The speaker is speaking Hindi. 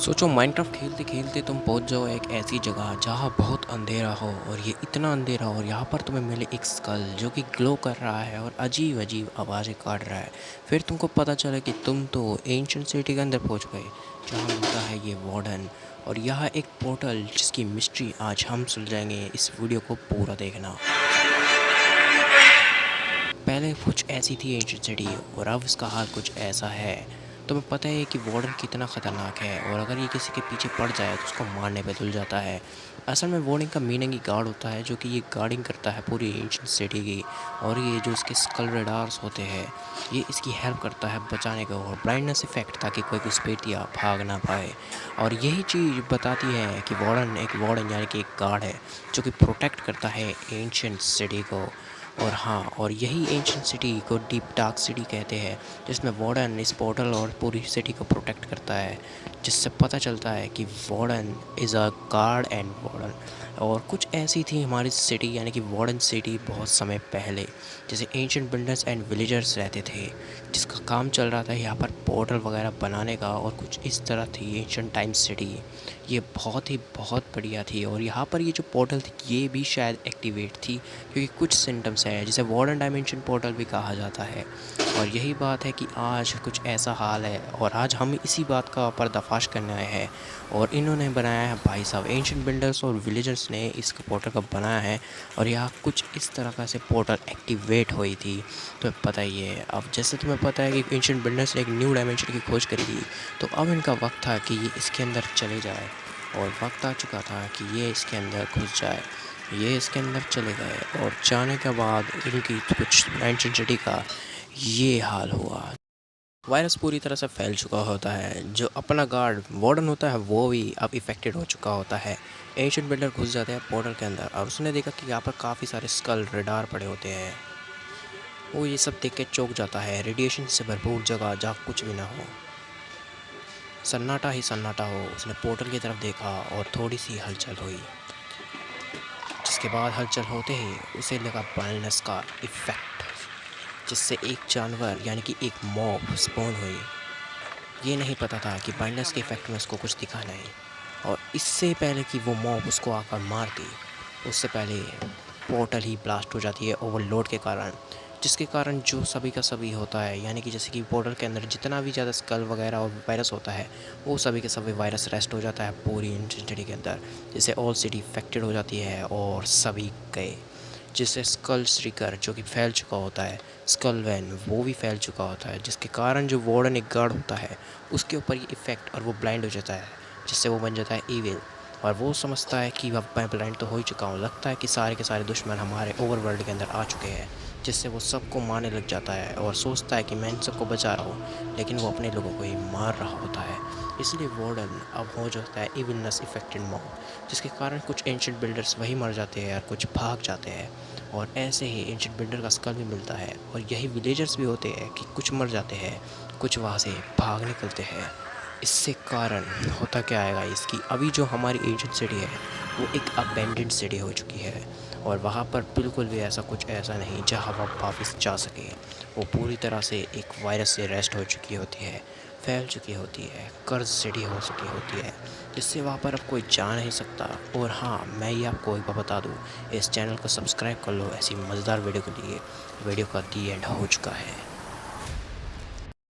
सोचो माइनक्राफ्ट खेलते खेलते तुम पहुंच जाओ एक ऐसी जगह जहां बहुत अंधेरा हो और ये इतना अंधेरा हो और यहाँ पर तुम्हें मिले एक स्कल जो कि ग्लो कर रहा है और अजीब अजीब आवाज़ें काट रहा है। फिर तुमको पता चला कि तुम तो एंशिएंट सिटी के अंदर पहुंच गए जहां मिलता है ये वार्डन और यह एक पोर्टल जिसकी मिस्ट्री आज हम सुलझाएंगे। इस वीडियो को पूरा देखना। पहले कुछ ऐसी थी एंशिएंट सिटी और अब इसका हाल कुछ ऐसा है। तुम्हें पता है कि वार्डन कितना ख़तरनाक है और अगर ये किसी के पीछे पड़ जाए तो उसको मारने पे तुल जाता है। असल में वार्डन का मीनिंग ही गार्ड होता है जो कि ये गार्डिंग करता है पूरी एंशिएंट सिटी की। और ये जो इसके स्कल रेडार्स होते हैं ये इसकी हेल्प करता है बचाने को और ब्लाइंडनेस इफेक्ट ताकि कोई घुसपैठिया भाग ना पाए। और यही चीज़ बताती है कि वार्डन यानी कि एक गार्ड है जो कि प्रोटेक्ट करता है एंशिएंट सिटी को। और हाँ, और यही एंशिएंट सिटी को डीप डार्क सिटी कहते हैं जिसमें वार्डन इस पोर्टल और पूरी सिटी को प्रोटेक्ट करता है, जिससे पता चलता है कि warden is a guard and warden. और कुछ ऐसी थी हमारी सिटी यानी कि वार्डन सिटी बहुत समय पहले, जैसे एंशिएंट बिल्डर्स एंड विलेजर्स रहते थे जिसका काम चल रहा था यहाँ पर पोर्टल वगैरह बनाने का। और कुछ इस तरह थी एंशिएंट टाइम सिटी। ये बहुत बढ़िया थी और यहाँ पर ये जो पोर्टल थी ये भी शायद एक्टिवेट थी क्योंकि कुछ सिम्टम्स हैं जिसे वार्डन डायमेंशन पोर्टल भी कहा जाता है। और यही बात है कि आज कुछ ऐसा हाल है और आज हम इसी बात का पर्दाफाश करने आए हैं। और इन्होंने बनाया है भाई साहब, एंशिएंट बिल्डर्स और विलेजर्स ने इस पोर्टल का बनाया है और यहाँ कुछ इस तरह का से पोर्टल एक्टिवेट हुई थी। तो पता ही है, अब जैसे तुम्हें पता है कि एंशिएंट बिल्डर्स ने एक न्यू डायमेंशन की खोज करी थी, तो अब इनका वक्त था कि ये इसके अंदर चले जाए। और वक्त आ चुका था कि ये इसके अंदर घुस जाए। ये इसके अंदर चले गए और जाने के बाद इनकी कुछ एंशिएंट सिटी का ये हाल हुआ। वायरस पूरी तरह से फैल चुका होता है। जो अपना गार्ड वार्डन होता है वो भी अब इफ़ेक्टेड हो चुका होता है। एंशिएंट बिल्डर घुस जाते हैं पोर्टल के अंदर और उसने देखा कि यहाँ पर काफ़ी सारे स्कल रेडार पड़े होते हैं। वो ये सब देख के चौंक जाता है। रेडिएशन से भरपूर जगह जहाँ कुछ भी ना हो, सन्नाटा ही सन्नाटा हो। उसने पोर्टल की तरफ देखा और थोड़ी सी हलचल हुई, जिसके बाद हलचल होते ही उसे लगा ब्लाइंडनेस का इफ़ेक्ट, जिससे एक जानवर यानी कि एक मॉब स्पॉन हुई। ये नहीं पता था कि ब्लाइंडनेस के इफ़ेक्ट में उसको कुछ दिखा नहीं। और इससे पहले कि वो मॉब उसको आकर मारती, उससे पहले पोर्टल ही ब्लास्ट हो जाती है ओवरलोड के कारण, जिसके कारण जो सभी का सभी होता है यानी कि जैसे कि पोर्टल के अंदर जितना भी ज़्यादा स्कल वगैरह और वायरस होता है वो सभी के सभी वायरस रेस्ट हो जाता है पूरी एंशिएंट सिटी के अंदर, जिससे ऑल सिटी इफेक्टेड हो जाती है और सभी गए। जिससे स्कल स्ट्रीकर जो कि फैल चुका होता है, स्कल वैन वो भी फैल चुका होता है, जिसके कारण जो वार्डन एक गार्ड होता है उसके ऊपर ये इफ़ेक्ट और वो ब्लाइंड हो जाता है, जिससे वो बन जाता है ईविल। और वो समझता है कि अब मैं ब्लाइंड तो हो ही चुका हूँ, लगता है कि सारे के सारे दुश्मन हमारे ओवरवर्ल्ड के अंदर आ चुके हैं, जिससे वो सबको मारने लग जाता है और सोचता है कि मैं इन सबको बचा रहा हूँ, लेकिन वो अपने लोगों को ही मार रहा होता है। इसलिए वार्डन अब हो जाता है इविलनेस इफेक्टेड मॉब, जिसके कारण कुछ एंशिएंट बिल्डर्स वही मर जाते हैं और कुछ भाग जाते हैं। और ऐसे ही एंशिएंट बिल्डर का स्कल भी मिलता है और यही विलेजर्स भी होते हैं कि कुछ मर जाते हैं, कुछ वहाँ से भाग निकलते हैं। इससे कारण होता क्या आएगा इसकी, अभी जो हमारी एंशिएंट सिटी है वो एक अबेंडेंड सिटी हो चुकी है और वहाँ पर बिल्कुल भी ऐसा कुछ ऐसा नहीं जहाँ वह वापस जा सके। वो पूरी तरह से एक वायरस से रेस्ट हो चुकी होती है, फैल चुकी होती है, कर्ज सिटी हो चुकी होती है, जिससे वहाँ पर अब कोई जा नहीं सकता। और हाँ, मैं ये आपको एक बात बता दूँ, इस चैनल को सब्सक्राइब कर लो ऐसी मज़ेदार वीडियो के लिए। वीडियो का दी एंड हो चुका है।